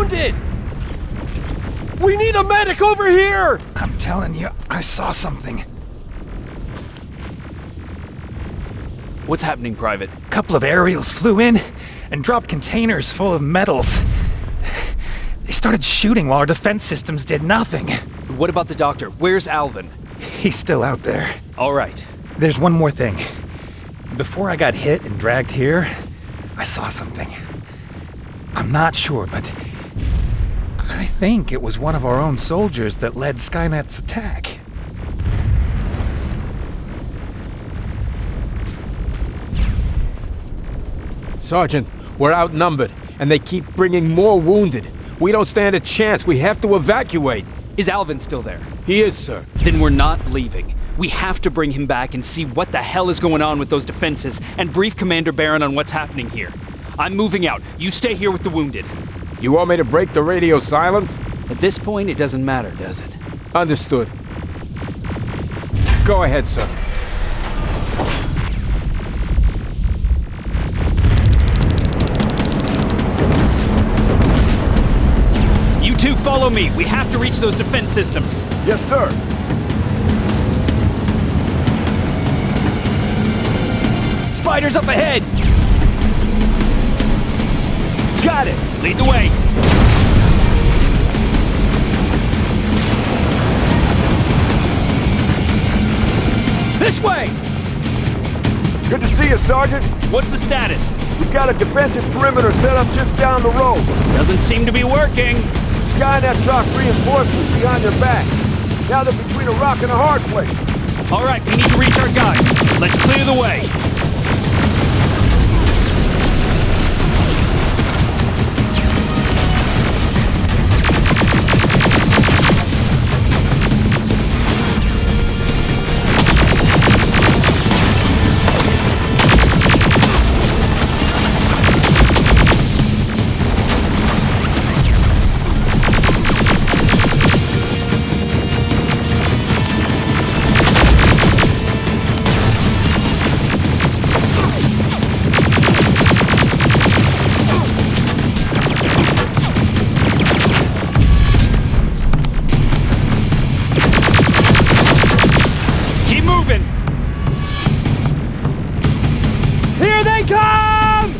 wounded! We need a medic over here! I'm telling you, I saw something. What's happening, Private? A couple of aerials flew in and dropped containers full of metals. They started shooting while our defense systems did nothing. What about the doctor? Where's Alvin? He's still out there. All right. There's one more thing. Before I got hit and dragged here, I saw something. I'm not sure, but I think it was one of our own soldiers that led Skynet's attack. Sergeant, we're outnumbered, and they keep bringing more wounded. We don't stand a chance. We have to evacuate. Is Alvin still there? He is, sir. Then we're not leaving. We have to bring him back and see what the hell is going on with those defenses and brief Commander Barron on what's happening here. I'm moving out. You stay here with the wounded. You want me to break the radio silence? At this point, it doesn't matter, does it? Understood. Go ahead, sir. You two follow me. We have to reach those defense systems. Yes, sir. Spiders up ahead! Got it! Lead the way! This way! Good to see you, Sergeant. What's the status? We've got a defensive perimeter set up just down the road. Doesn't seem to be working. Skynet dropped reinforcements behind their backs. Now they're between a rock and a hard place. All right, we need to reach our guys. Let's clear the way. Here they come!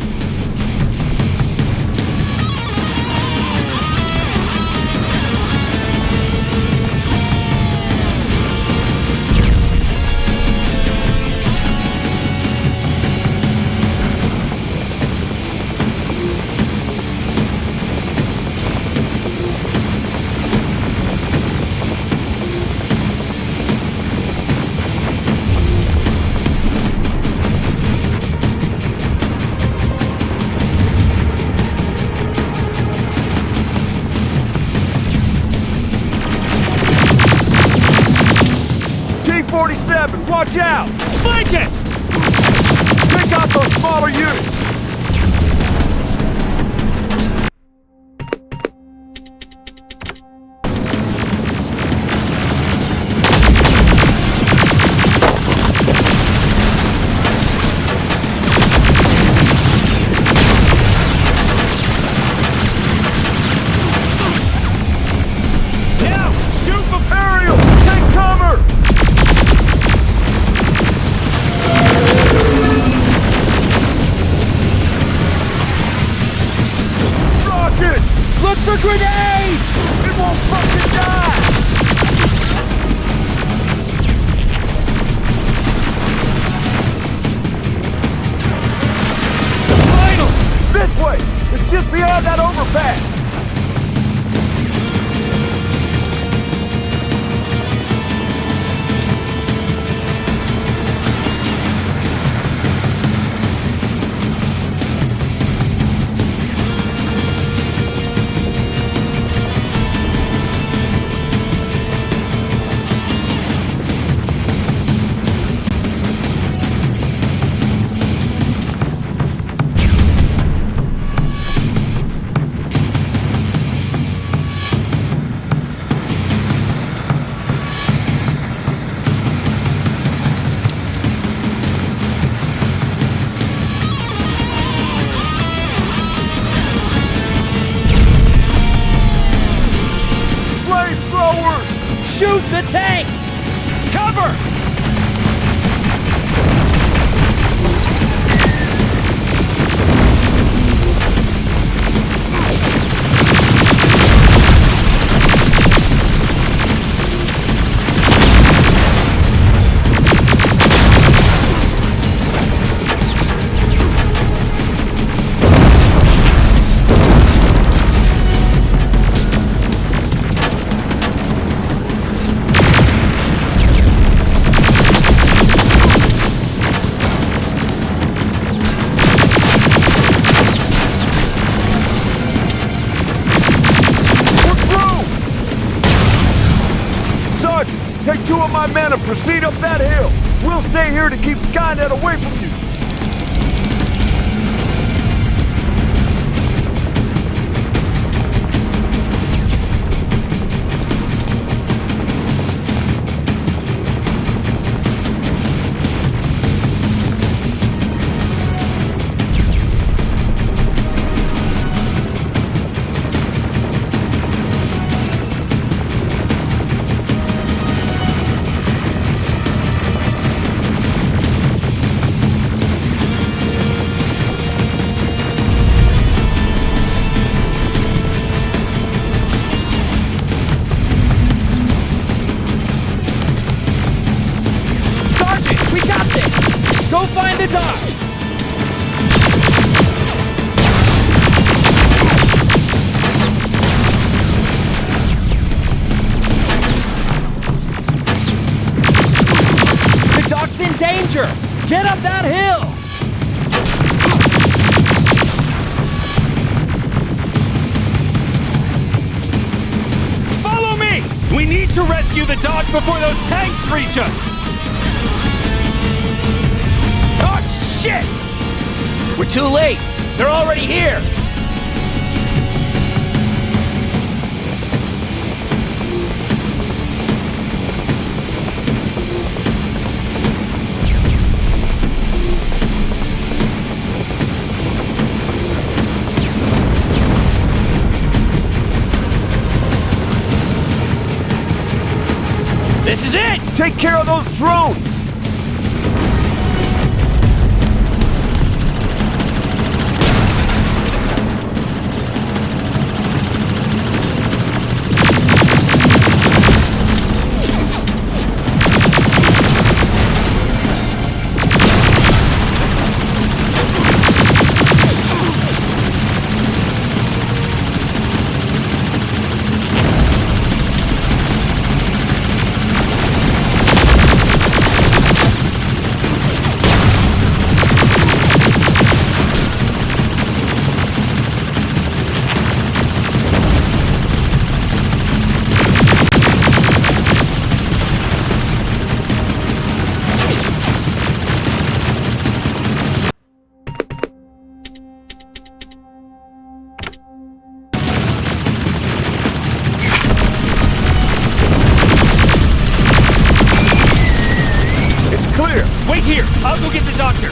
T-47, watch out! Flank it! Pick out those smaller units! Look for grenades! It won't fucking die! Final! This way! It's just beyond that overpass! the tank! Cover! Take 2 of my men and proceed up that hill. We'll stay here to keep Skynet away from you. Go find the dock! The dock's in danger! Get up that hill! Follow me! We need to rescue the dock before those tanks reach us! Shit! We're too late! They're already here! This is it! Take care of those drones! Wait here! I'll go get the doctor!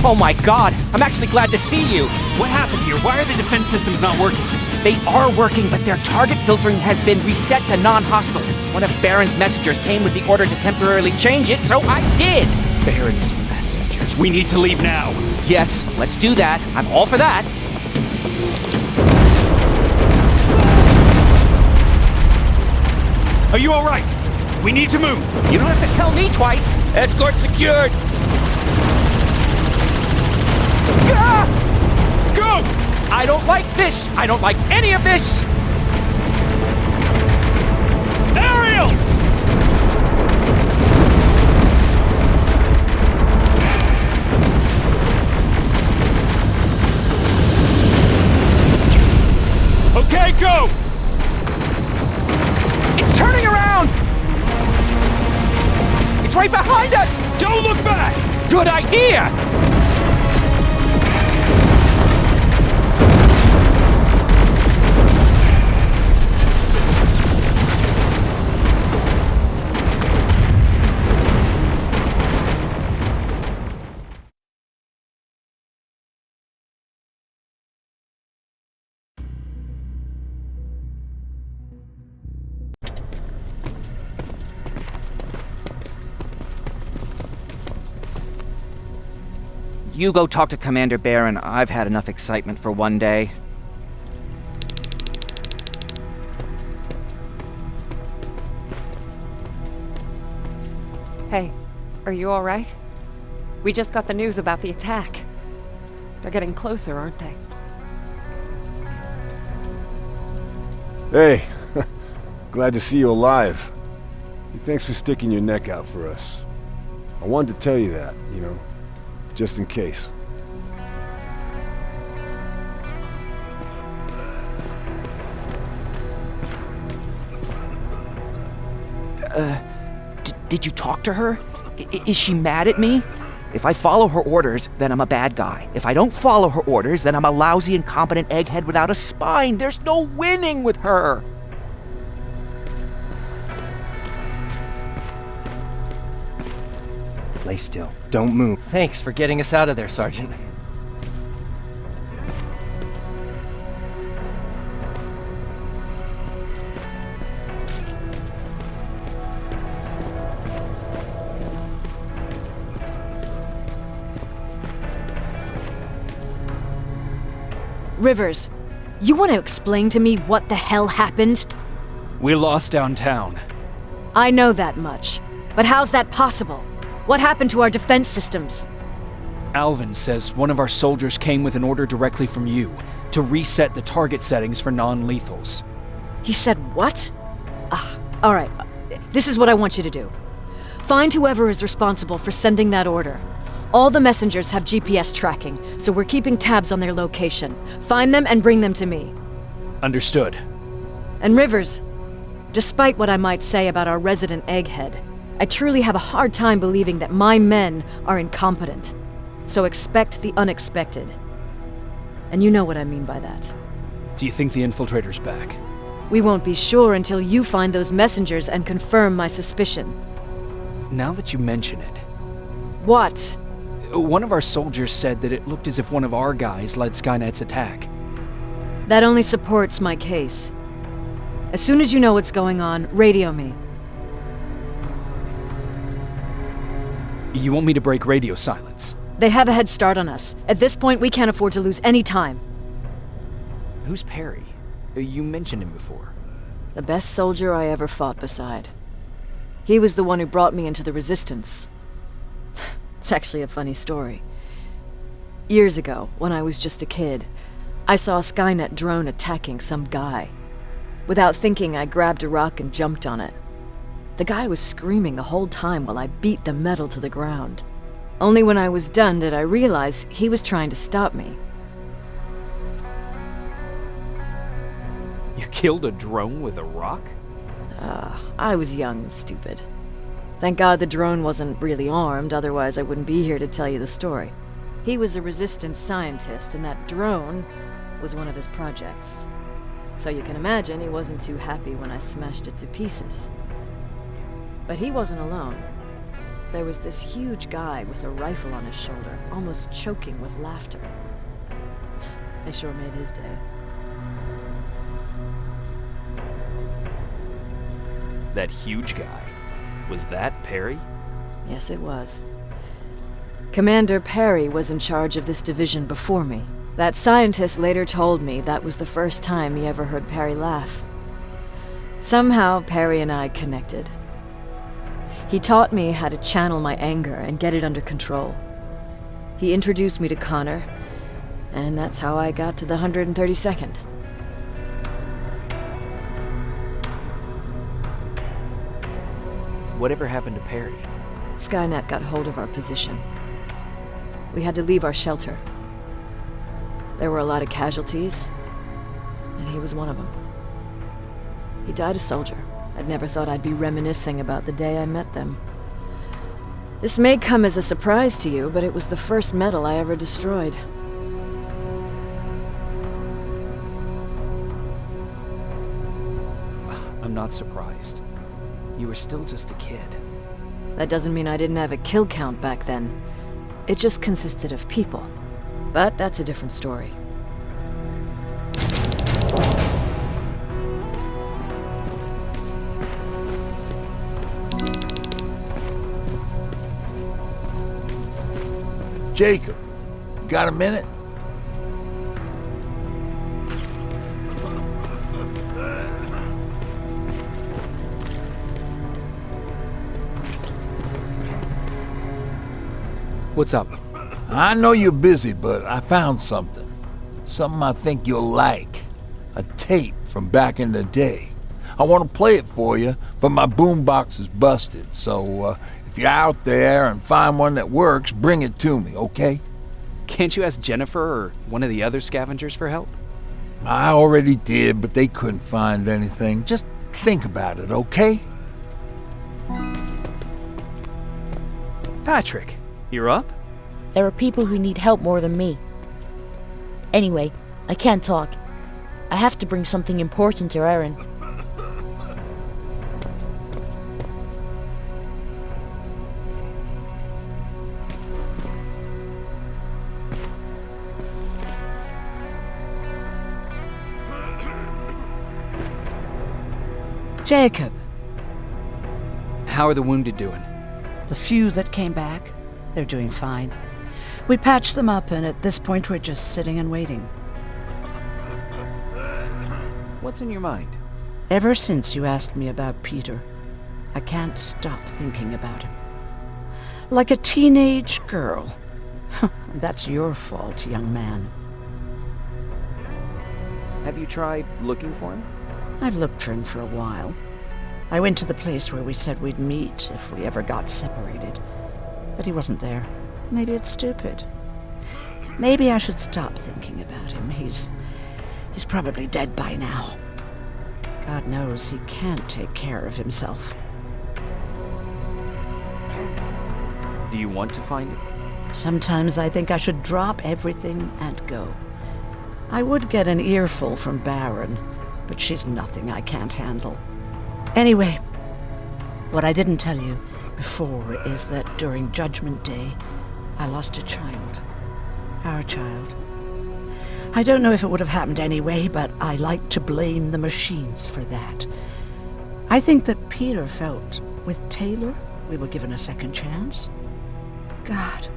Oh my god, I'm actually glad to see you! What happened here? Why are the defense systems not working? They are working, but their target filtering has been reset to non-hostile. One of Baron's messengers came with the order to temporarily change it, so I did! Baron's messengers. We need to leave now. Yes, let's do that. I'm all for that. Are you alright? We need to move. You don't have to tell me twice. Escort secured. Go! I don't like this! I don't like any of this! Ariel! right behind us! Don't look back! Good idea! You go talk to Commander Barron. I've had enough excitement for one day. Hey, are you all right? We just got the news about the attack. They're getting closer, aren't they? Hey, glad to see you alive. Thanks for sticking your neck out for us. I wanted to tell you that, you know, just in case. Did you talk to her? Is she mad at me? If I follow her orders, then I'm a bad guy. If I don't follow her orders, then I'm a lousy, incompetent egghead without a spine. There's no winning with her. Lay still. Don't move. Thanks for getting us out of there, Sergeant. Rivers, you want to explain to me what the hell happened? We lost downtown. I know that much. But how's that possible? What happened to our defense systems? Alvin says one of our soldiers came with an order directly from you to reset the target settings for non-lethals. He said what? All right. This is what I want you to do. Find whoever is responsible for sending that order. All the messengers have GPS tracking, so we're keeping tabs on their location. Find them and bring them to me. Understood. And Rivers, despite what I might say about our resident egghead, I truly have a hard time believing that my men are incompetent. So expect the unexpected. And you know what I mean by that. Do you think the Infiltrator's back? We won't be sure until you find those messengers and confirm my suspicion. Now that you mention it, What? one of our soldiers said that it looked as if one of our guys led Skynet's attack. That only supports my case. As soon as you know what's going on, radio me. You want me to break radio silence? They have a head start on us. At this point, we can't afford to lose any time. Who's Perry? You mentioned him before. The best soldier I ever fought beside. He was the one who brought me into the Resistance. It's actually a funny story. Years ago, when I was just a kid, I saw a Skynet drone attacking some guy. Without thinking, I grabbed a rock and jumped on it. The guy was screaming the whole time while I beat the metal to the ground. Only when I was done did I realize he was trying to stop me. You killed a drone with a rock? I was young and stupid. Thank God the drone wasn't really armed, otherwise I wouldn't be here to tell you the story. He was a Resistance scientist, and that drone was one of his projects. So you can imagine he wasn't too happy when I smashed it to pieces. But he wasn't alone. There was this huge guy with a rifle on his shoulder, almost choking with laughter. I sure made his day. That huge guy. Was that Perry? Yes, it was. Commander Perry was in charge of this division before me. That scientist later told me that was the first time he ever heard Perry laugh. Somehow, Perry and I connected. He taught me how to channel my anger and get it under control. He introduced me to Connor, and that's how I got to the 132nd. Whatever happened to Perry? Skynet got hold of our position. We had to leave our shelter. There were a lot of casualties, and he was one of them. He died a soldier. I'd never thought I'd be reminiscing about the day I met them. This may come as a surprise to you, but it was the first metal I ever destroyed. I'm not surprised. You were still just a kid. That doesn't mean I didn't have a kill count back then. It just consisted of people. But that's a different story. Jacob, you got a minute? What's up? I know you're busy, but I found something. Something I think you'll like. A tape from back in the day. I want to play it for you, but my boombox is busted, so if you're out there and find one that works, bring it to me, okay? Can't you ask Jennifer or one of the other scavengers for help? I already did, but they couldn't find anything. Just think about it, okay? Patrick, you're up? There are people who need help more than me. Anyway, I can't talk. I have to bring something important to Erin. Jacob, How are the wounded doing? the few that came back, they're doing fine. We patched them up, and at this point we're just sitting and waiting. What's in your mind? Ever since you asked me about Peter, I can't stop thinking about him. Like a teenage girl. That's your fault, young man. Have you tried looking for him? I've looked for him for a while. I went to the place where we said we'd meet if we ever got separated. But he wasn't there. Maybe it's stupid. Maybe I should stop thinking about him. He's probably dead by now. God knows he can't take care of himself. Do you want to find him? Sometimes I think I should drop everything and go. I would get an earful from Baron, but she's nothing I can't handle. Anyway, what I didn't tell you before is that during Judgment Day, I lost a child. Our child. I don't know if it would have happened anyway, but I like to blame the machines for that. I think that Peter felt with Taylor we were given a second chance. God,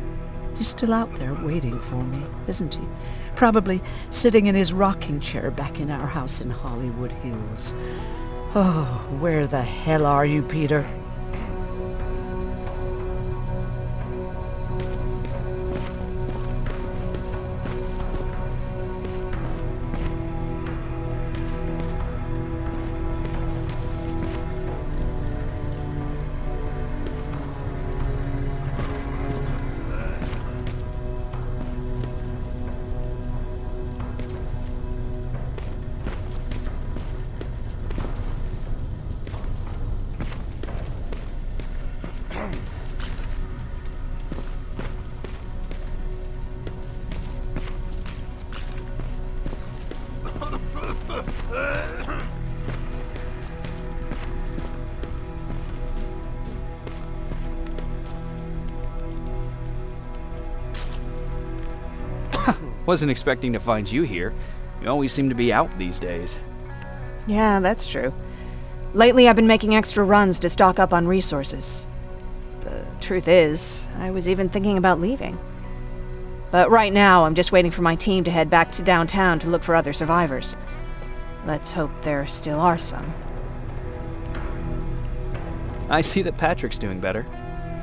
he's still out there waiting for me, isn't he? Probably sitting in his rocking chair back in our house in Hollywood Hills. Oh, where the hell are you, Peter? Wasn't expecting to find you here. You always seem to be out these days. Yeah, that's true. Lately, I've been making extra runs to stock up on resources. The truth is, I was even thinking about leaving. But right now, I'm just waiting for my team to head back to downtown to look for other survivors. Let's hope there still are some. I see that Patrick's doing better.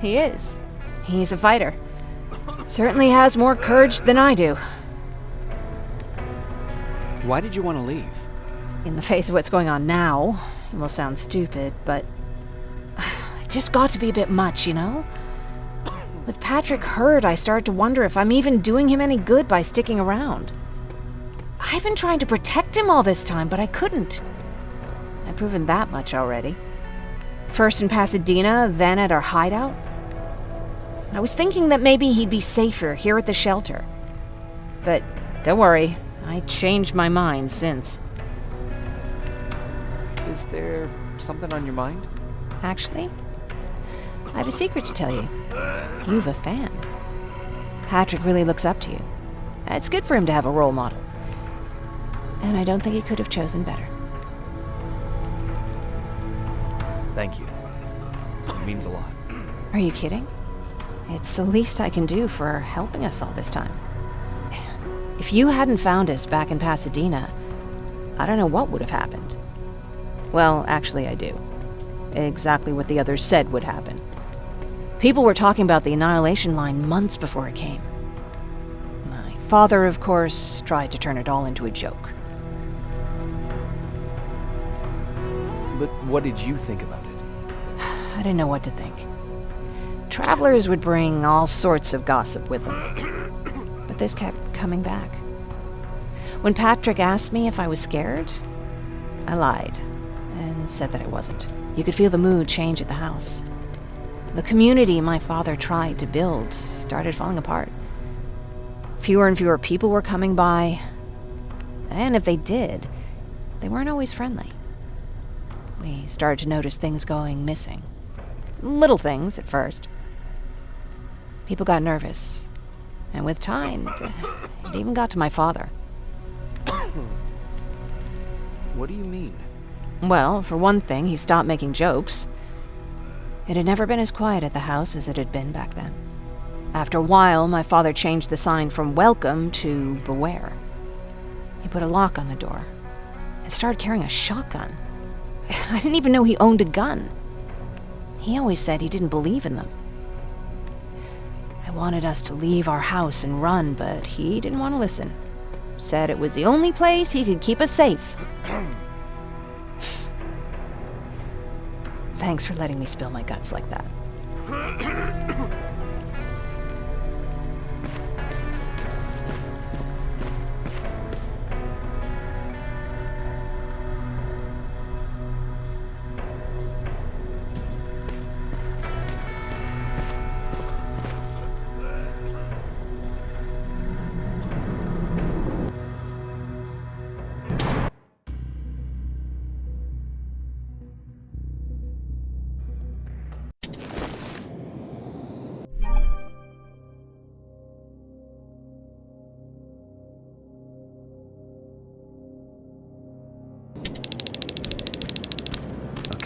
He is. He's a fighter. Certainly has more courage than I do. Why did you want to leave? In the face of what's going on now, it will sound stupid, but it just got to be a bit much, you know? With Patrick hurt, I started to wonder if I'm even doing him any good by sticking around. I've been trying to protect him all this time, but I couldn't. I've proven that much already. First in Pasadena, then at our hideout. I was thinking that maybe he'd be safer here at the shelter. But don't worry, I changed my mind since. Is there something on your mind? Actually, I have a secret to tell you. You've a fan. Patrick really looks up to you. It's good for him to have a role model. And I don't think he could have chosen better. Thank you. It means a lot. Are you kidding? It's the least I can do for helping us all this time. If you hadn't found us back in Pasadena, I don't know what would have happened. Well, actually I do. Exactly what the others said would happen. People were talking about the Annihilation Line months before it came. My father, of course, tried to turn it all into a joke. But what did you think about it? I didn't know what to think. Travelers would bring all sorts of gossip with them. But this kept coming back. When Patrick asked me if I was scared, I lied and said that I wasn't. You could feel the mood change at the house. The community my father tried to build started falling apart. Fewer and fewer people were coming by, and if they did, they weren't always friendly. We started to notice things going missing. Little things at first. People got nervous, and with time, it even got to my father. What do you mean? Well, for one thing, he stopped making jokes. It had never been as quiet at the house as it had been back then. After a while, my father changed the sign from welcome to beware. He put a lock on the door and started carrying a shotgun. I didn't even know he owned a gun. He always said he didn't believe in them. I wanted us to leave our house and run, but he didn't want to listen. Said it was the only place he could keep us safe. Thanks for letting me spill my guts like that.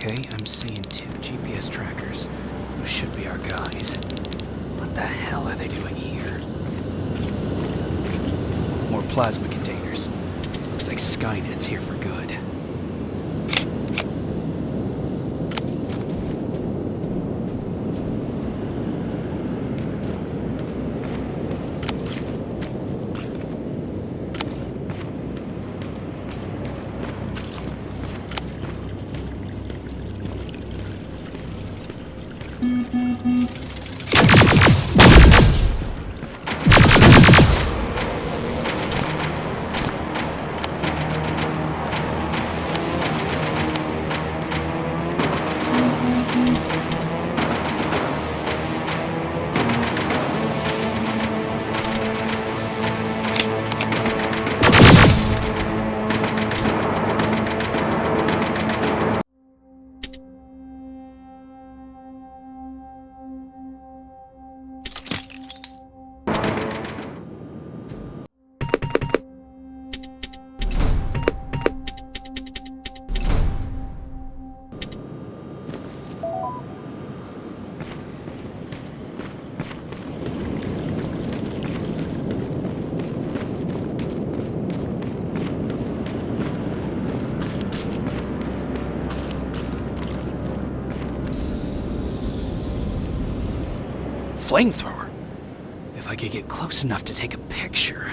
Okay, I'm seeing 2 GPS trackers. Those should be our guys. What the hell are they doing here? More plasma containers. Looks like Skynet's here for good. Flamethrower? If I could get close enough to take a picture.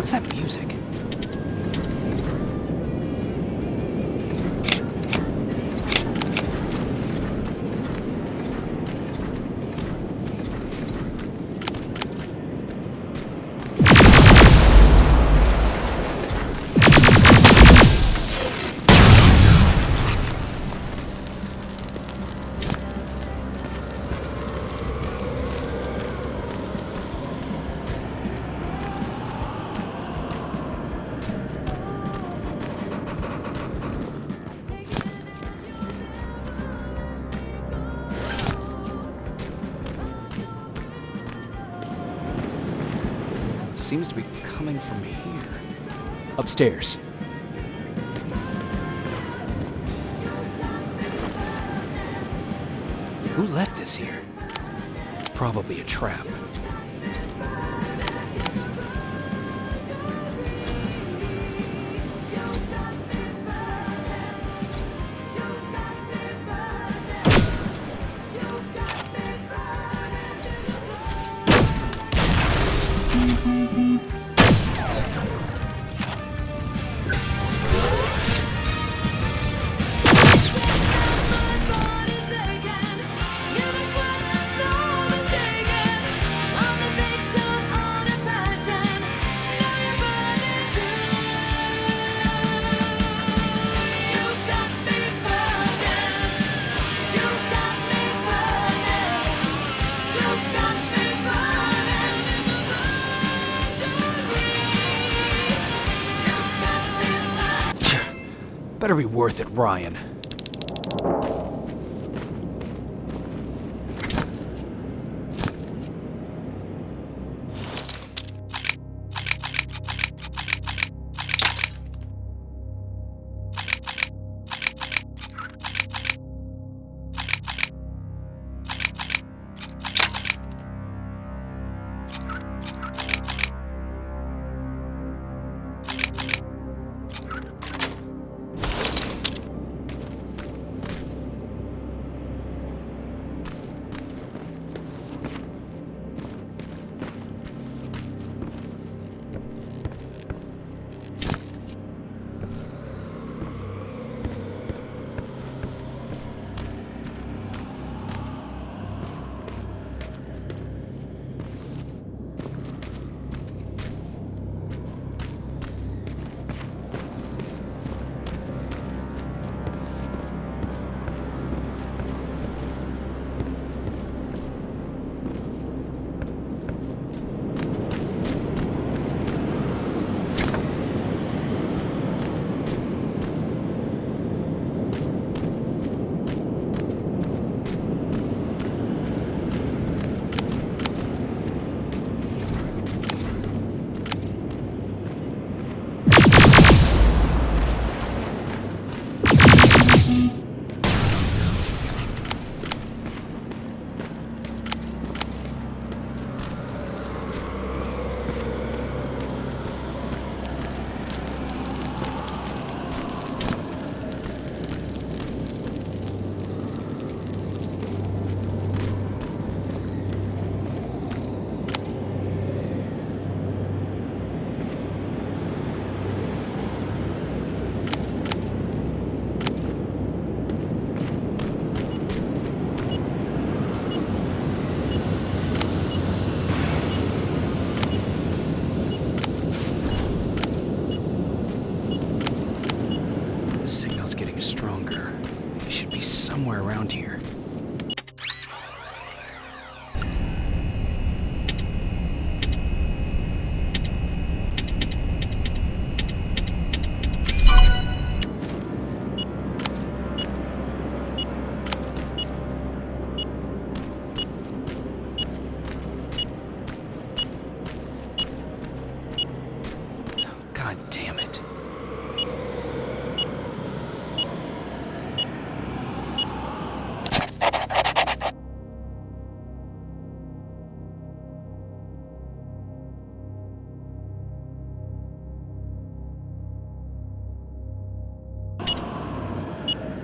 What's that music? Seems to be coming from here. Upstairs. Who left this here? It's probably a trap. Better be worth it, Ryan.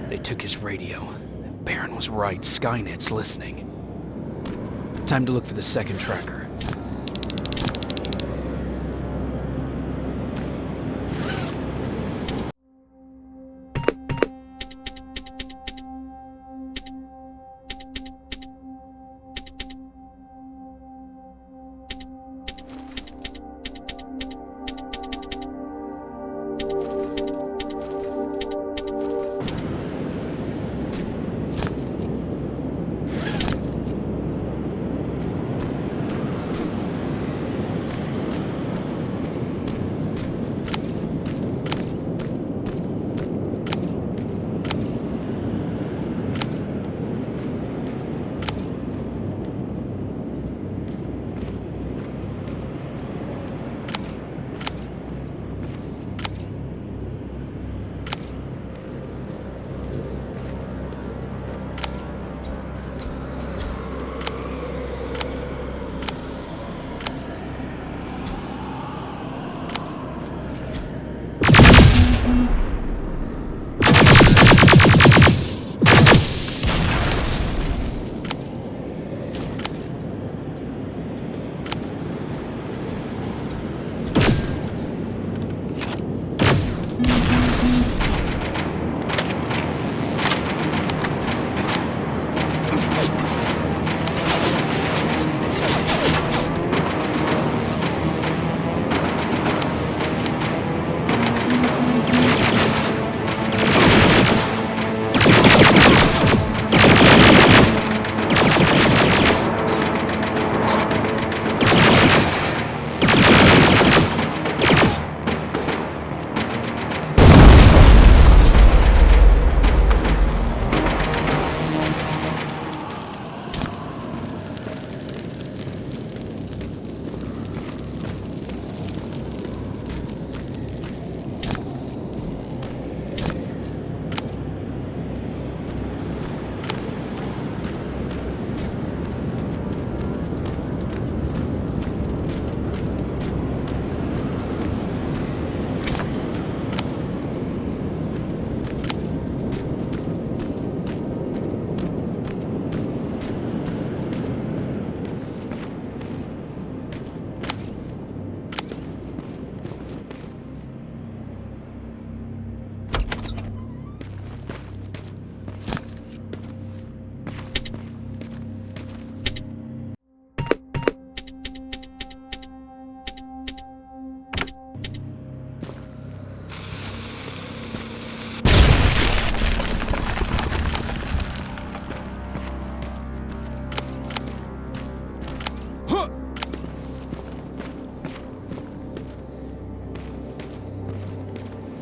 They took his radio. Baron was right. Skynet's listening. Time to look for the second tracker.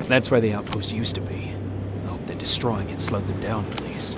That's where the outpost used to be. I hope that destroying it slowed them down at least.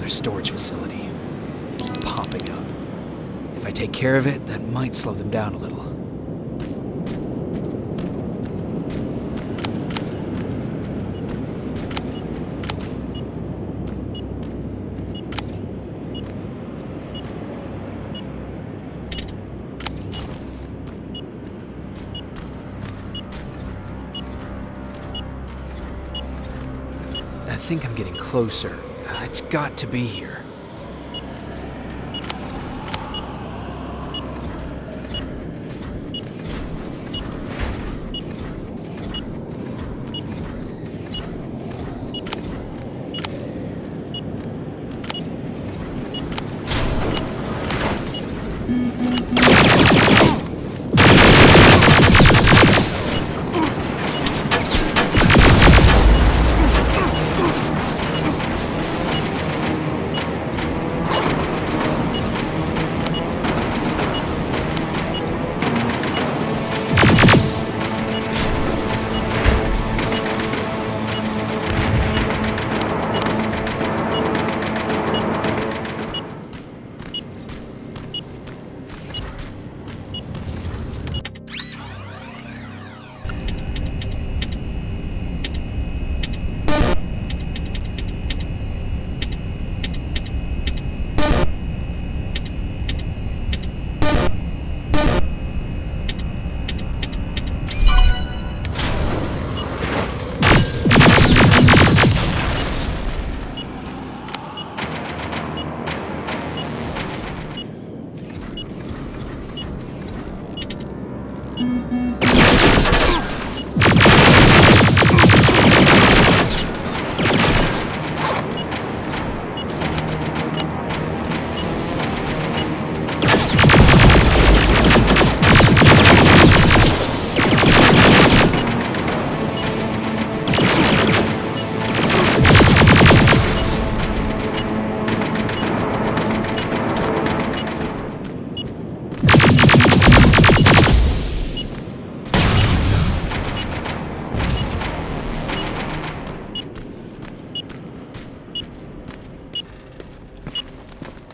Storage facility. They keep popping up. If I take care of it, that might slow them down a little. I think I'm getting closer. It's got to be here.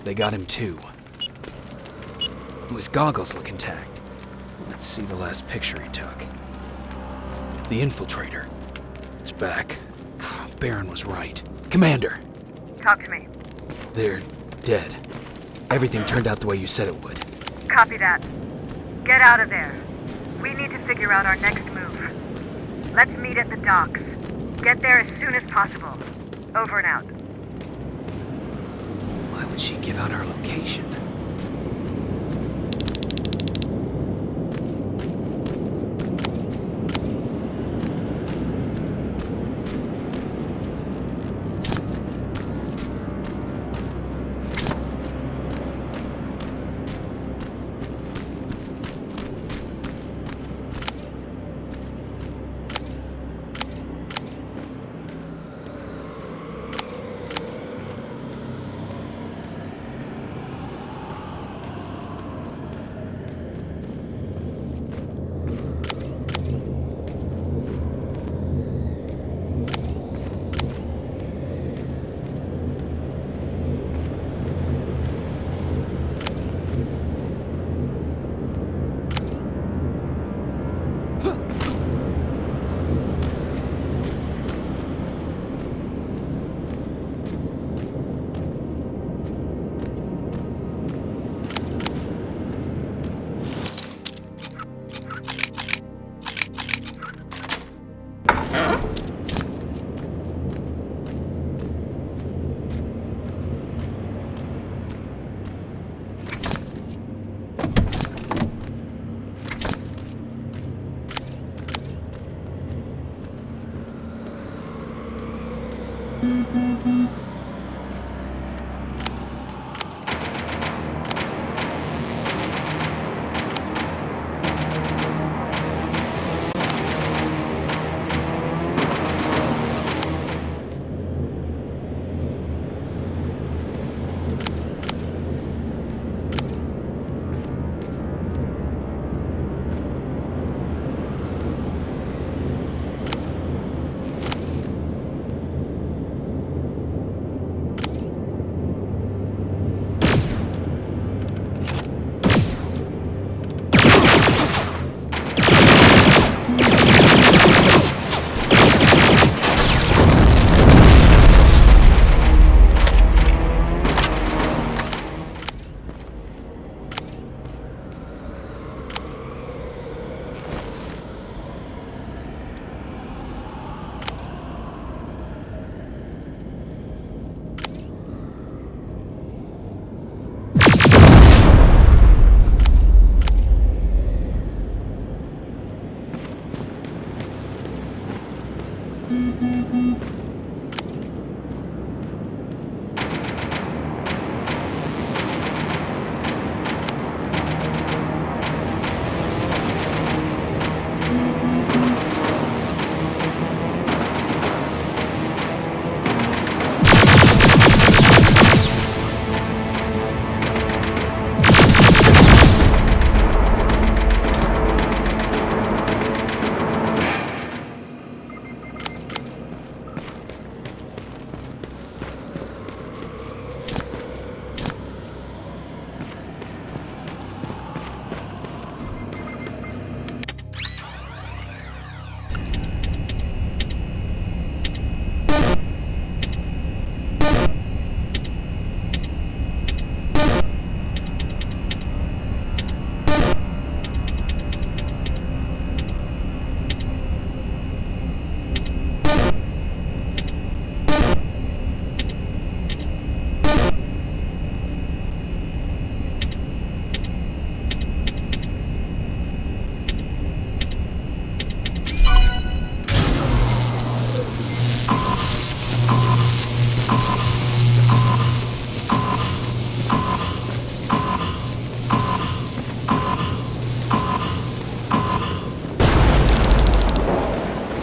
They got him too. His goggles look intact. Let's see the last picture he took. The Infiltrator. It's back. Baron was right. Commander! Talk to me. They're dead. Everything turned out the way you said it would. Copy that. Get out of there. We need to figure out our next move. Let's meet at the docks. Get there as soon as possible. Over and out. Why would she give out our location?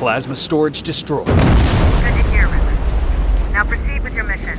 Plasma storage destroyed. Good to hear, Rivers. Now proceed with your mission.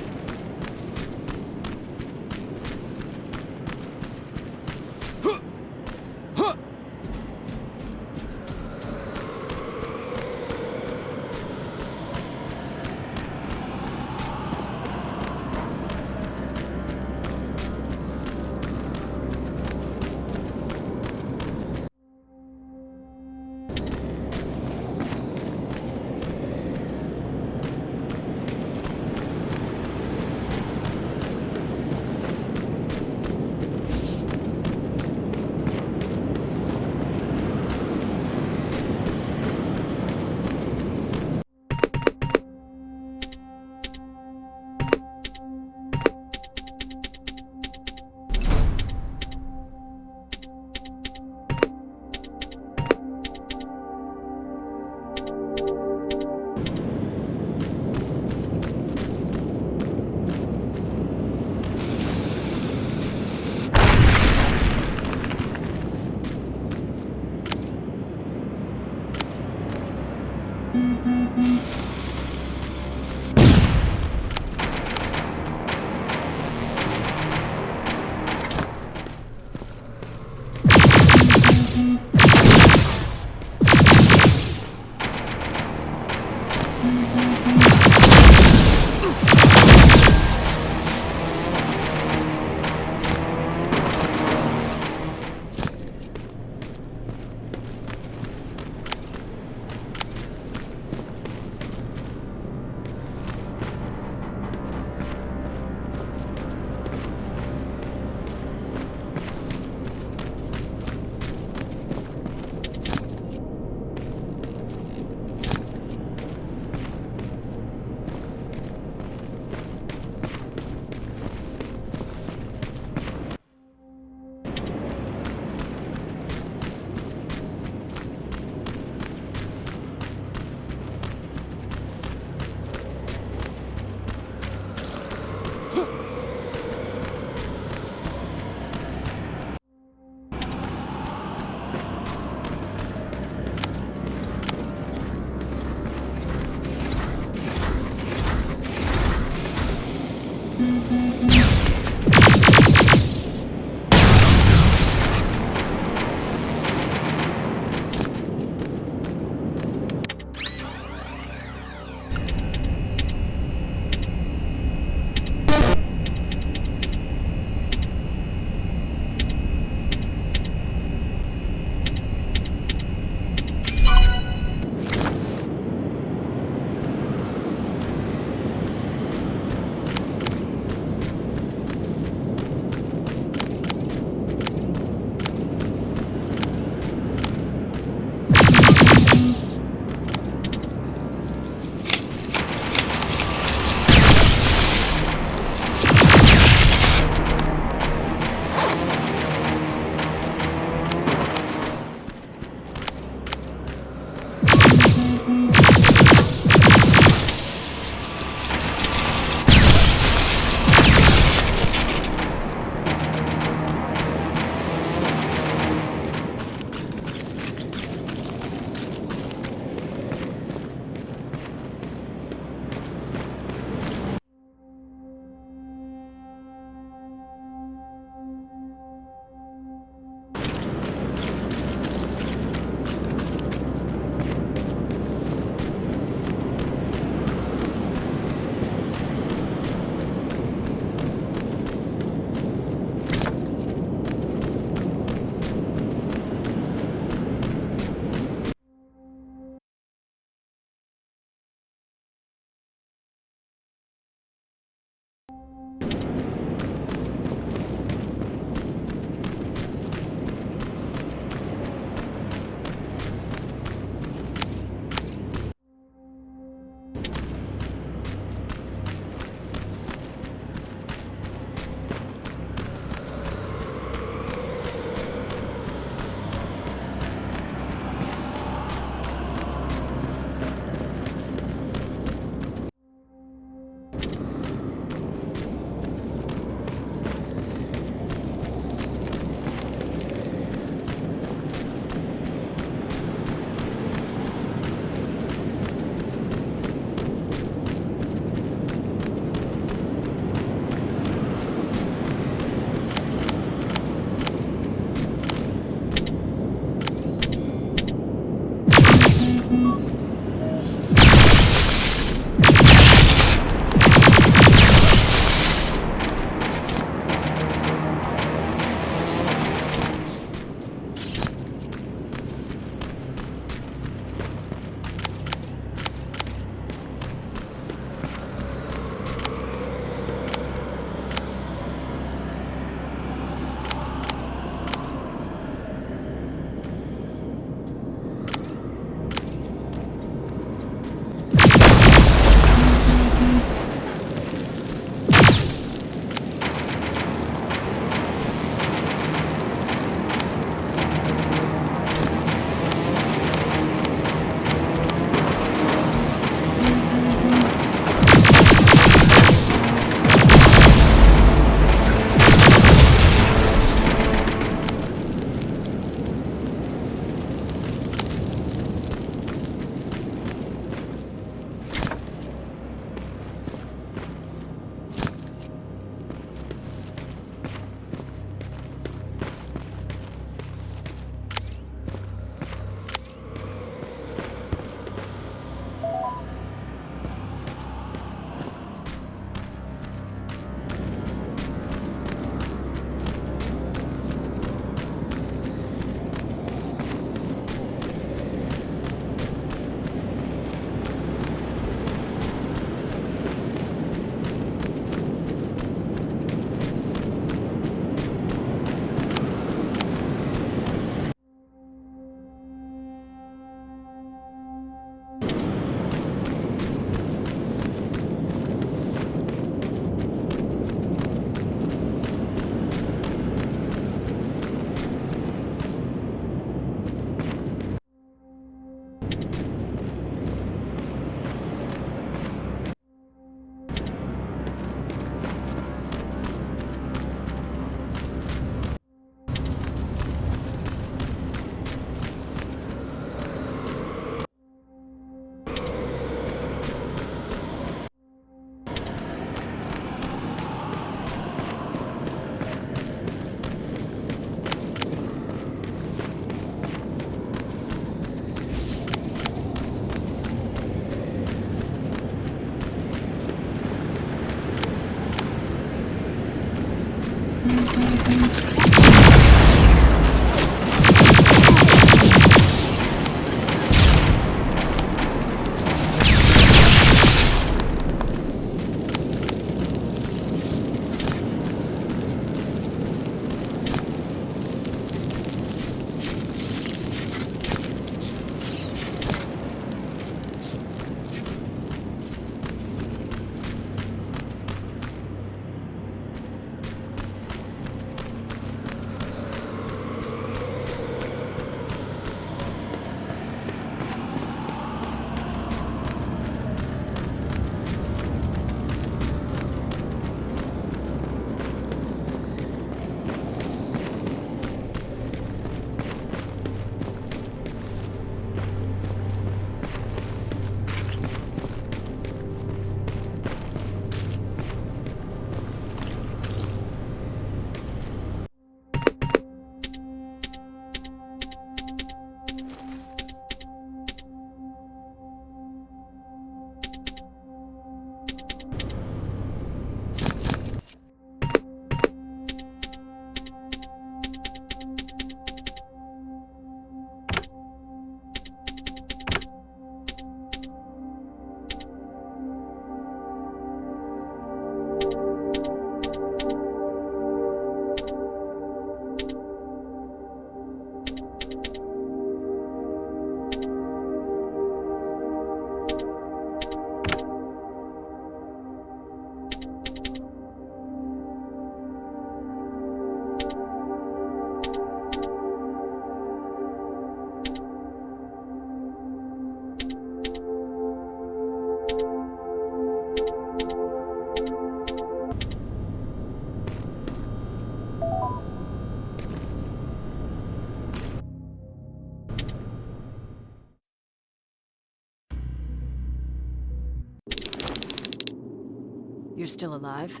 You're still alive?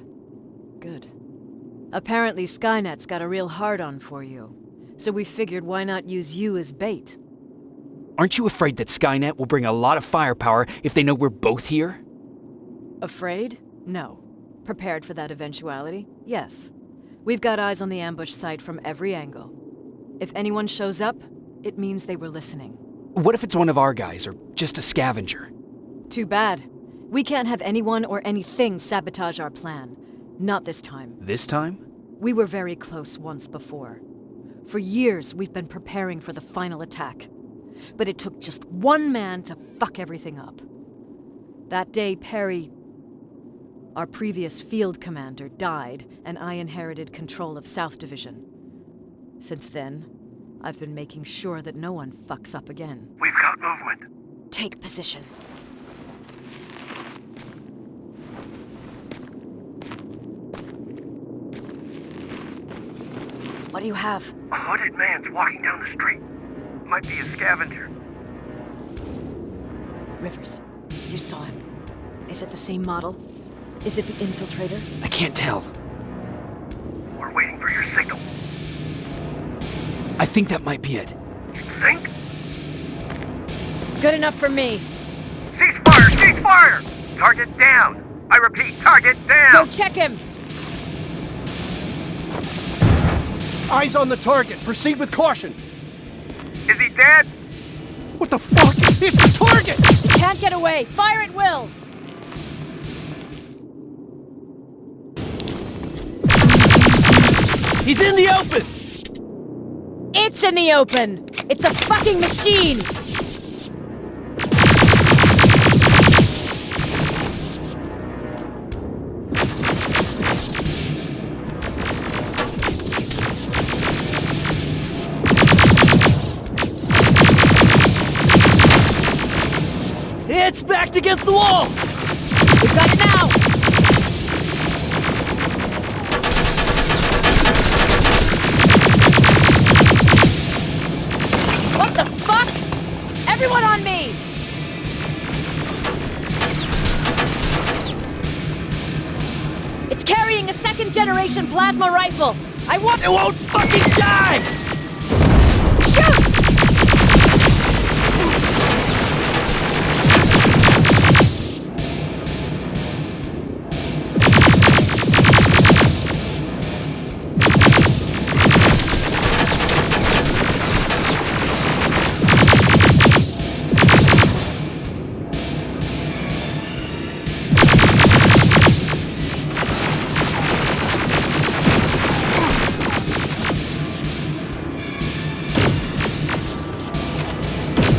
Good. Apparently Skynet's got a real hard-on for you. So we figured why not use you as bait? Aren't you afraid that Skynet will bring a lot of firepower if they know we're both here? Afraid? No. Prepared for that eventuality? Yes. We've got eyes on the ambush site from every angle. If anyone shows up, it means they were listening. What if it's one of our guys, or just a scavenger? Too bad. We can't have anyone or anything sabotage our plan. Not this time. This time? We were very close once before. For years, we've been preparing for the final attack. But it took just one man to fuck everything up. That day, Perry, our previous field commander, died, and I inherited control of South Division. Since then, I've been making sure that no one fucks up again. We've got movement. Take position. What do you have? A hooded man's walking down the street. Might be a scavenger. Rivers, you saw him. Is it the same model? Is it the Infiltrator? I can't tell. We're waiting for your signal. I think that might be it. You think? Good enough for me. Cease fire! Cease fire! Target down! I repeat, target down! Go check him! Eyes on the target. Proceed with caution. Is he dead? What the fuck? It's the target! You can't get away. Fire at will! He's in the open! It's in the open! It's a fucking machine! It's backed against the wall! We've got it now! What the fuck? Everyone on me! It's carrying a second-generation plasma rifle! I want— It won't fucking die! Shoot!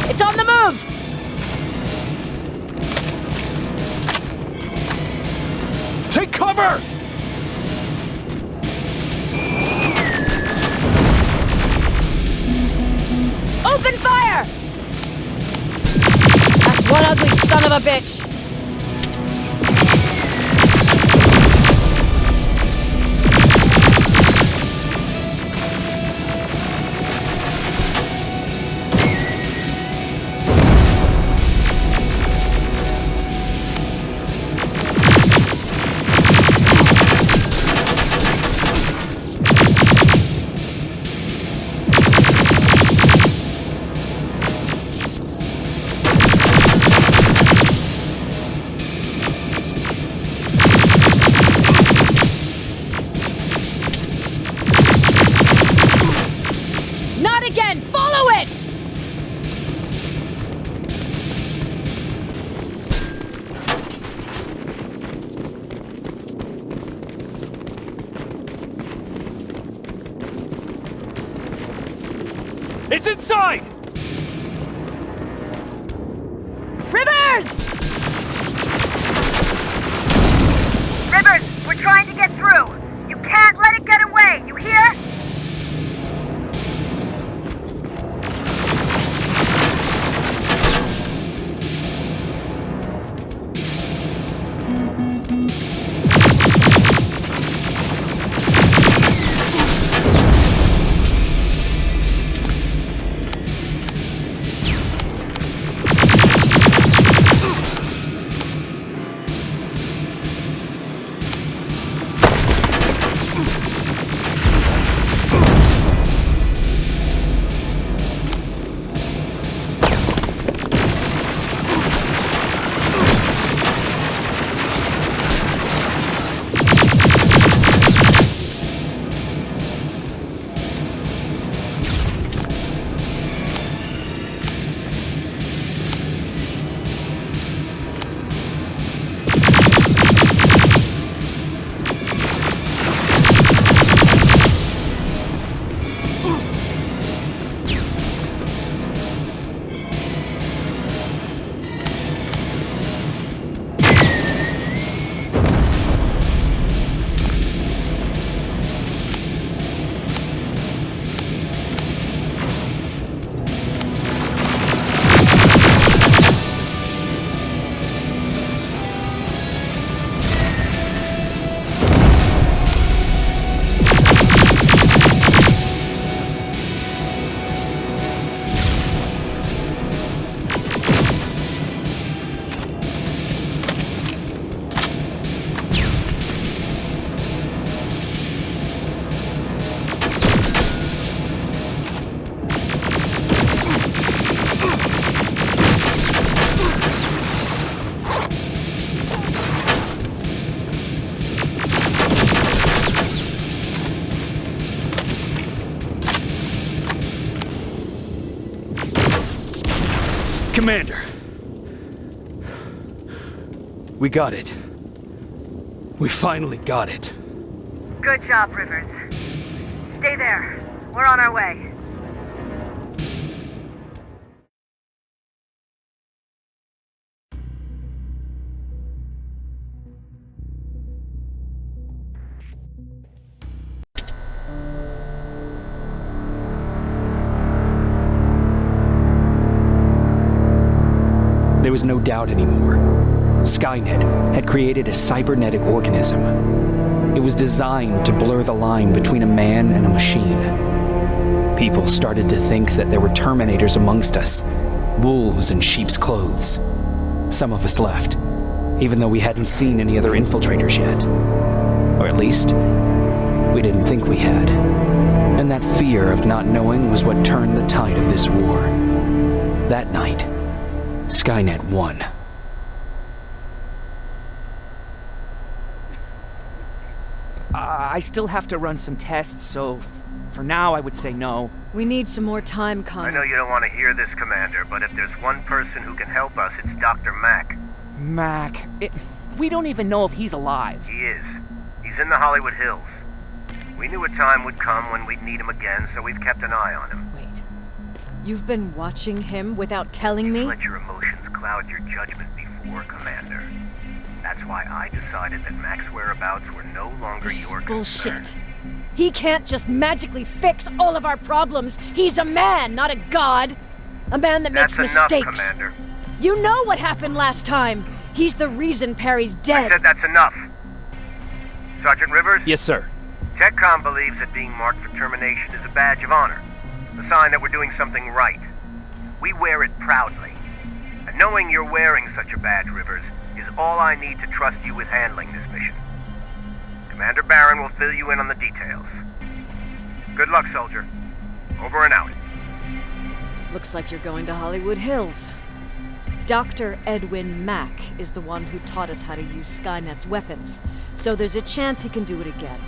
It's on the move! Take cover! Open fire! That's one ugly son of a bitch! Not again! Follow it! It's inside! Rivers! Rivers, we're trying to get through. You can't let it get away, you hear? Commander. We got it. We finally got it. Good job, Rivers. Stay there. We're on our way. There was no doubt anymore. Skynet had created a cybernetic organism. It was designed to blur the line between a man and a machine. People started to think that there were Terminators amongst us, wolves in sheep's clothes. Some of us left, even though we hadn't seen any other infiltrators yet. Or at least, we didn't think we had. And that fear of not knowing was what turned the tide of this war. That night, Skynet won. I still have to run some tests, so for now I would say no. We need some more time, Connor. I know you don't want to hear this, Commander, but if there's one person who can help us, it's Dr. Mack. Mac, we don't even know if he's alive. He is. He's in the Hollywood Hills. We knew a time would come when we'd need him again, so we've kept an eye on him. Wait. You've been watching him without telling me? Let your emotions cloud your judgment before, Commander. That's why I decided that Mac's whereabouts were no longer your concern. Bullshit. He can't just magically fix all of our problems. He's a man, not a god. A man that makes mistakes. That's enough, Commander. You know what happened last time. He's the reason Perry's dead. I said that's enough. Sergeant Rivers? Yes, sir. TechCom believes that being marked for termination is a badge of honor. A sign that we're doing something right. We wear it proudly. And knowing you're wearing such a badge, Rivers, is all I need to trust you with handling this mission. Commander Barron will fill you in on the details. Good luck, soldier. Over and out. Looks like you're going to Hollywood Hills. Dr. Edwin Mack is the one who taught us how to use Skynet's weapons, so there's a chance he can do it again.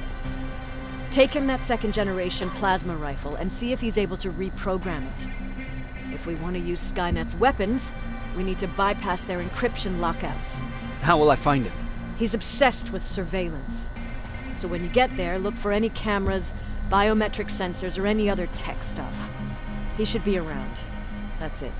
Take him that second-generation plasma rifle and see if he's able to reprogram it. If we want to use Skynet's weapons, we need to bypass their encryption lockouts. How will I find him? He's obsessed with surveillance. So when you get there, look for any cameras, biometric sensors, or any other tech stuff. He should be around. That's it.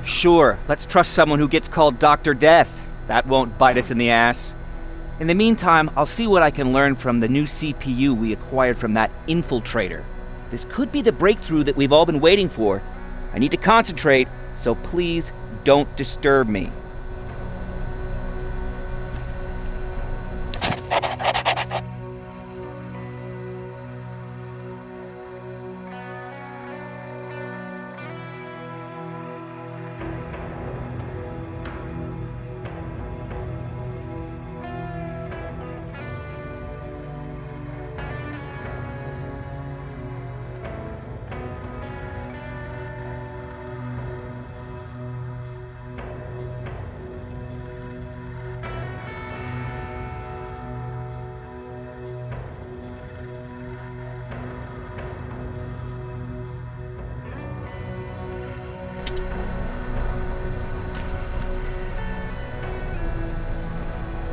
Sure, let's trust someone who gets called Dr. Death. That won't bite us in the ass. In the meantime, I'll see what I can learn from the new CPU we acquired from that Infiltrator. This could be the breakthrough that we've all been waiting for. I need to concentrate, so please don't disturb me.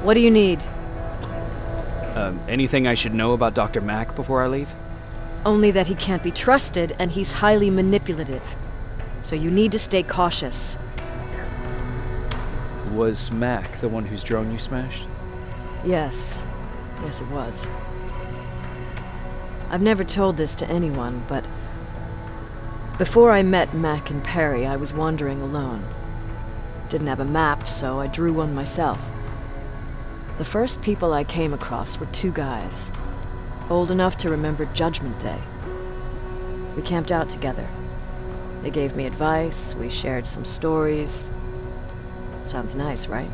What do you need? Anything I should know about Dr. Mack before I leave? Only that he can't be trusted and he's highly manipulative. So you need to stay cautious. Was Mack the one whose drone you smashed? Yes. Yes, it was. I've never told this to anyone, but before I met Mack and Perry, I was wandering alone. Didn't have a map, so I drew one myself. The first people I came across were two guys, old enough to remember Judgment Day. We camped out together. They gave me advice, we shared some stories. Sounds nice, right?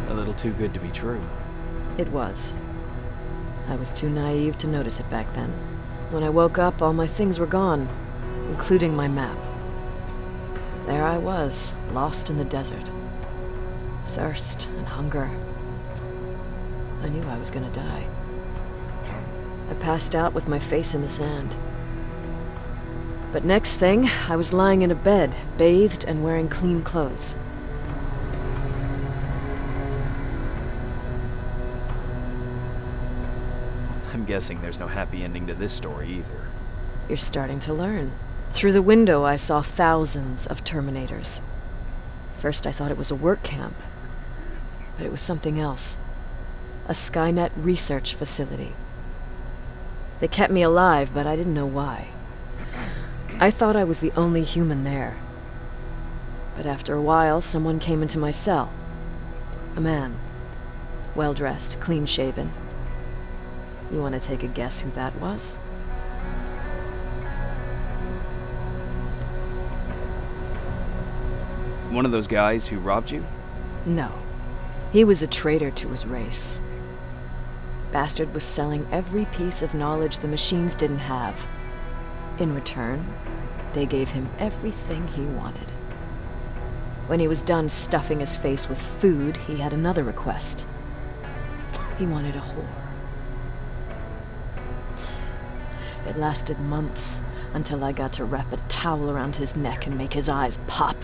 A little too good to be true. It was. I was too naive to notice it back then. When I woke up, all my things were gone, including my map. There I was, lost in the desert. Thirst and hunger. I knew I was gonna die. I passed out with my face in the sand. But next thing, I was lying in a bed, bathed and wearing clean clothes. I'm guessing there's no happy ending to this story either. You're starting to learn. Through the window, I saw thousands of Terminators. First, I thought it was a work camp, but it was something else. A Skynet research facility. They kept me alive, but I didn't know why. I thought I was the only human there. But after a while, someone came into my cell. A man. Well-dressed, clean-shaven. You want to take a guess who that was? One of those guys who robbed you? No. He was a traitor to his race. Bastard was selling every piece of knowledge the machines didn't have. In return, they gave him everything he wanted. When he was done stuffing his face with food, he had another request. He wanted a whore. It lasted months, until I got to wrap a towel around his neck and make his eyes pop.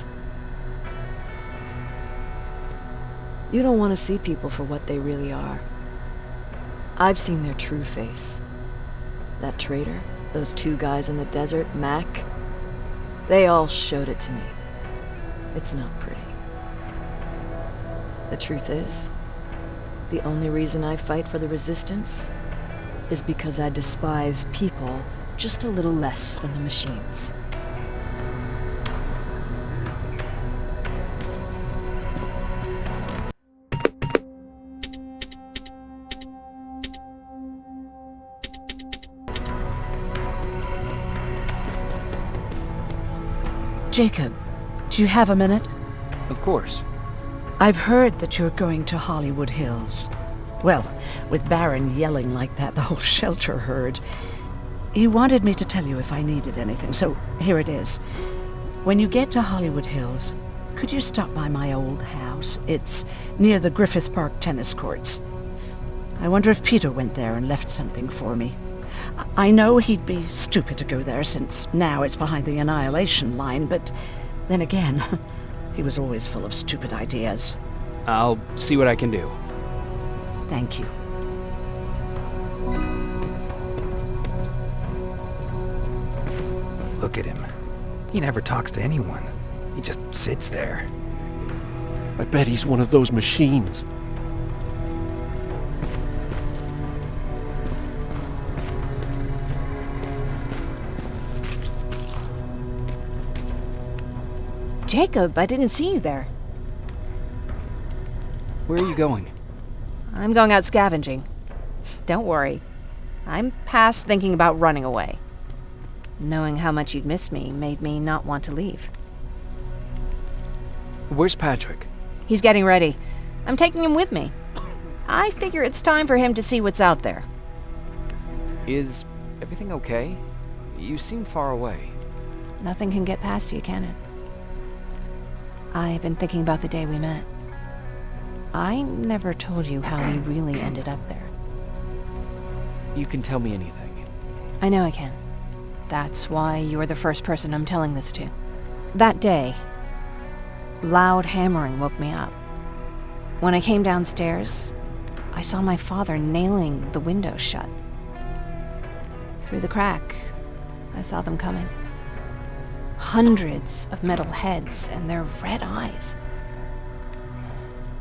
You don't want to see people for what they really are. I've seen their true face. That traitor, those two guys in the desert, Mac, they all showed it to me. It's not pretty. The truth is, the only reason I fight for the Resistance is because I despise people just a little less than the machines. Jacob, do you have a minute? Of course. I've heard that you're going to Hollywood Hills. Well, with Baron yelling like that, the whole shelter heard. He wanted me to tell you if I needed anything, so here it is. When you get to Hollywood Hills, could you stop by my old house? It's near the Griffith Park tennis courts. I wonder if Peter went there and left something for me. I know he'd be stupid to go there, since now it's behind the Annihilation Line, but then again, he was always full of stupid ideas. I'll see what I can do. Thank you. Look at him. He never talks to anyone. He just sits there. I bet he's one of those machines. Jacob, I didn't see you there. Where are you going? I'm going out scavenging. Don't worry. I'm past thinking about running away. Knowing how much you'd miss me made me not want to leave. Where's Patrick? He's getting ready. I'm taking him with me. I figure it's time for him to see what's out there. Is everything okay? You seem far away. Nothing can get past you, can it? I've been thinking about the day we met. I never told you how we really ended up there. You can tell me anything. I know I can. That's why you're the first person I'm telling this to. That day, loud hammering woke me up. When I came downstairs, I saw my father nailing the window shut. Through the crack, I saw them coming. Hundreds of metal heads and their red eyes.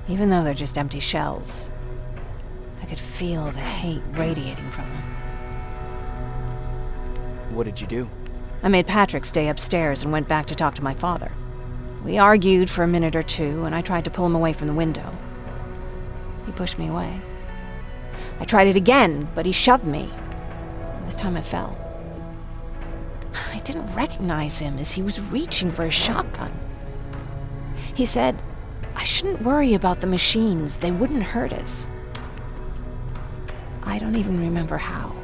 Even though they're just empty shells, I could feel the hate radiating from them. What did you do? I made Patrick stay upstairs and went back to talk to my father. We argued for a minute or two, and I tried to pull him away from the window. He pushed me away. I tried it again, but he shoved me. And this time I fell. I didn't recognize him as he was reaching for a shotgun. He said, I shouldn't worry about the machines. They wouldn't hurt us. I don't even remember how.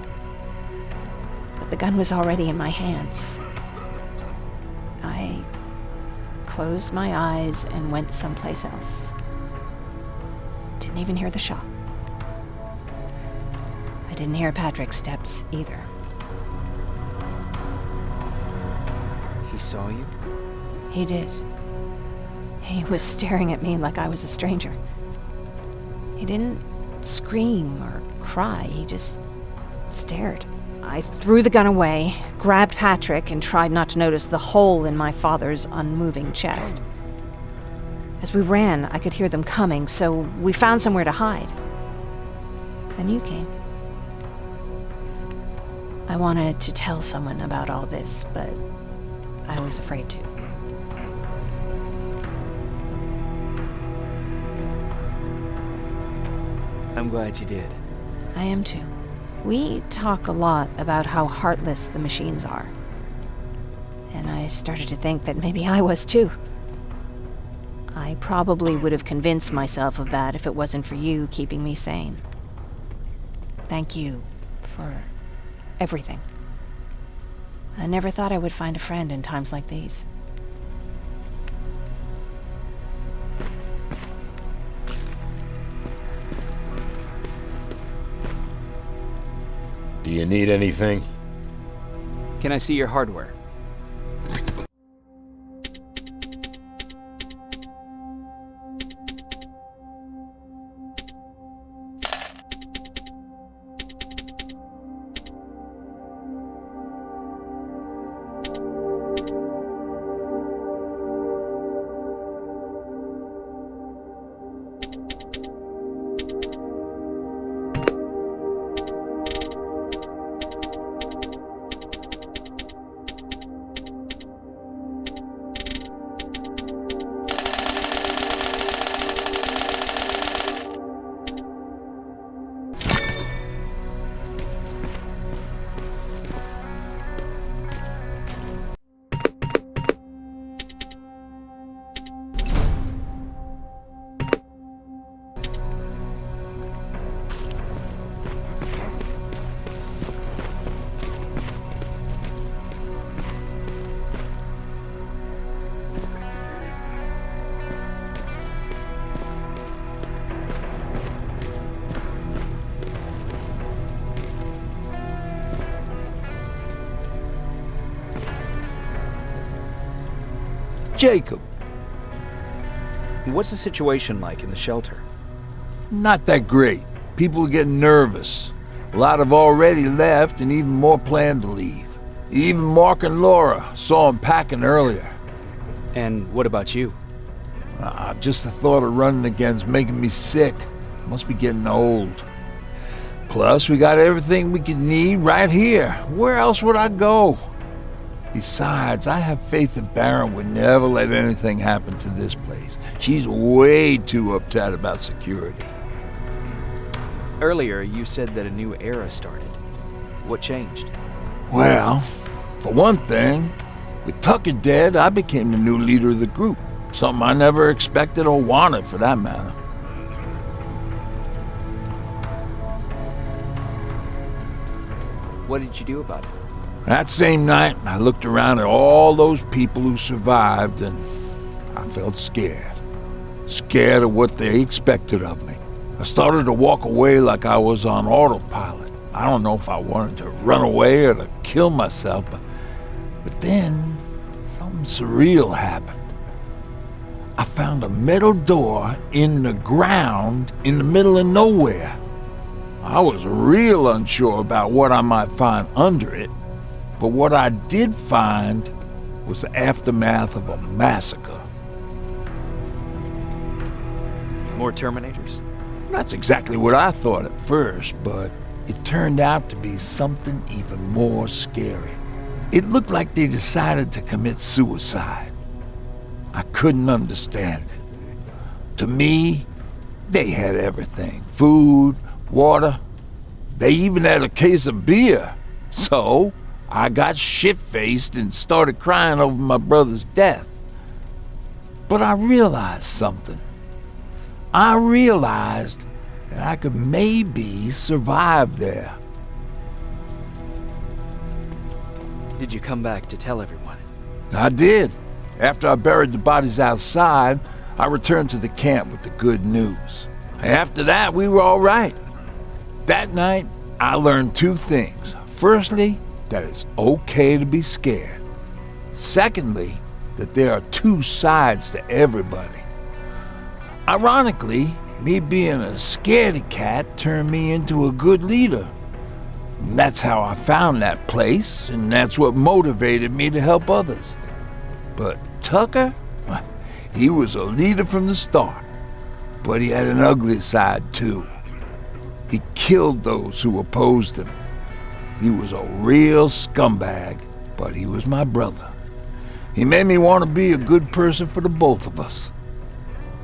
But the gun was already in my hands. I closed my eyes and went someplace else. Didn't even hear the shot. I didn't hear Patrick's steps either. He saw you? He did. He was staring at me like I was a stranger. He didn't scream or cry, he just stared. I threw the gun away, grabbed Patrick, and tried not to notice the hole in my father's unmoving chest. As we ran, I could hear them coming, so we found somewhere to hide. Then you came. I wanted to tell someone about all this, but I was afraid to. I'm glad you did. I am too. We talk a lot about how heartless the machines are. And I started to think that maybe I was too. I probably would have convinced myself of that if it wasn't for you keeping me sane. Thank you for everything. I never thought I would find a friend in times like these. Do you need anything? Can I see your hardware? Jacob. What's the situation like in the shelter? Not that great. People are getting nervous. A lot have already left, and even more plan to leave. Even Mark and Laura saw him packing earlier. And what about you? Just the thought of running again's making me sick. Must be getting old. Plus, we got everything we could need right here. Where else would I go? Besides, I have faith that Baron would never let anything happen to this place. She's way too uptight about security. Earlier, you said that a new era started. What changed? Well, for one thing, with Tucker dead, I became the new leader of the group. Something I never expected or wanted, for that matter. What did you do about it? That same night, I looked around at all those people who survived, and I felt scared. Scared of what they expected of me. I started to walk away like I was on autopilot. I don't know if I wanted to run away or to kill myself, but then something surreal happened. I found a metal door in the ground in the middle of nowhere. I was real unsure about what I might find under it, but what I did find was the aftermath of a massacre. More Terminators? That's exactly what I thought at first, but it turned out to be something even more scary. It looked like they decided to commit suicide. I couldn't understand it. To me, they had everything. Food, water. They even had a case of beer. So, I got shit-faced and started crying over my brother's death. But I realized something. I realized that I could maybe survive there. Did you come back to tell everyone? I did. After I buried the bodies outside, I returned to the camp with the good news. After that, we were all right. That night, I learned two things. Firstly, that it's okay to be scared. Secondly, that there are two sides to everybody. Ironically, me being a scaredy cat turned me into a good leader. And that's how I found that place, and that's what motivated me to help others. But Tucker, he was a leader from the start, but he had an ugly side too. He killed those who opposed him. He was a real scumbag, but he was my brother. He made me want to be a good person for the both of us.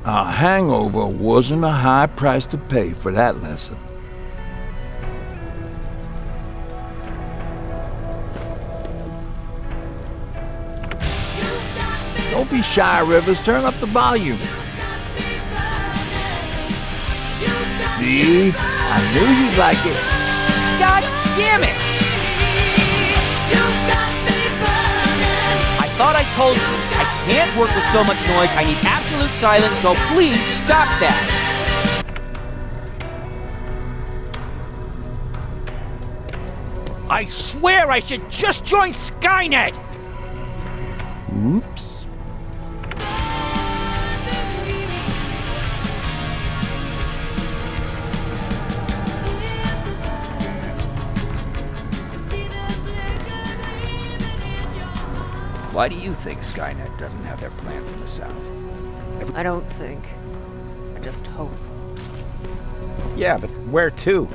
Our hangover wasn't a high price to pay for that lesson. Don't be shy, Rivers. Turn up the volume. See? I knew you'd like it. God damn it! I thought I told you, I can't work with so much noise. I need absolute silence, so please stop that. I swear I should just join Skynet! Oops. Why do you think Skynet doesn't have their plants in the South? I don't think. I just hope. Yeah, but where to?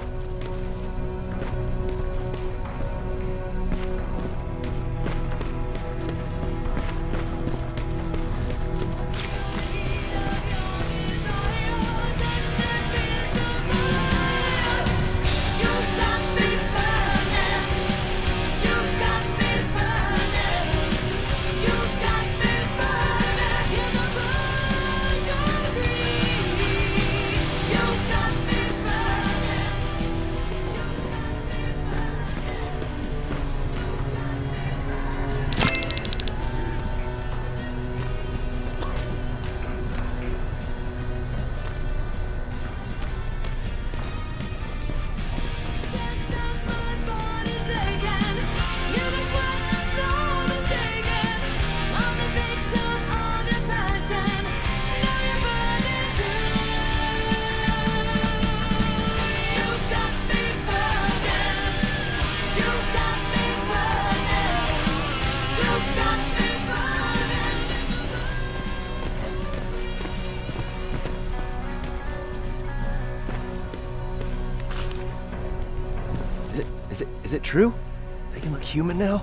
Is it true? They can look human now?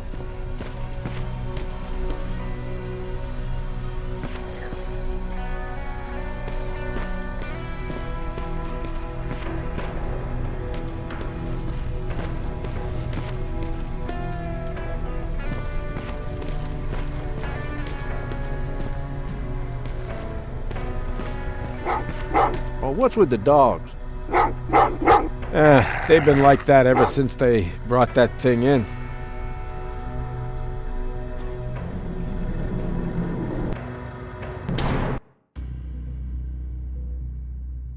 Well, what's with the dogs? They've been like that ever since they brought that thing in.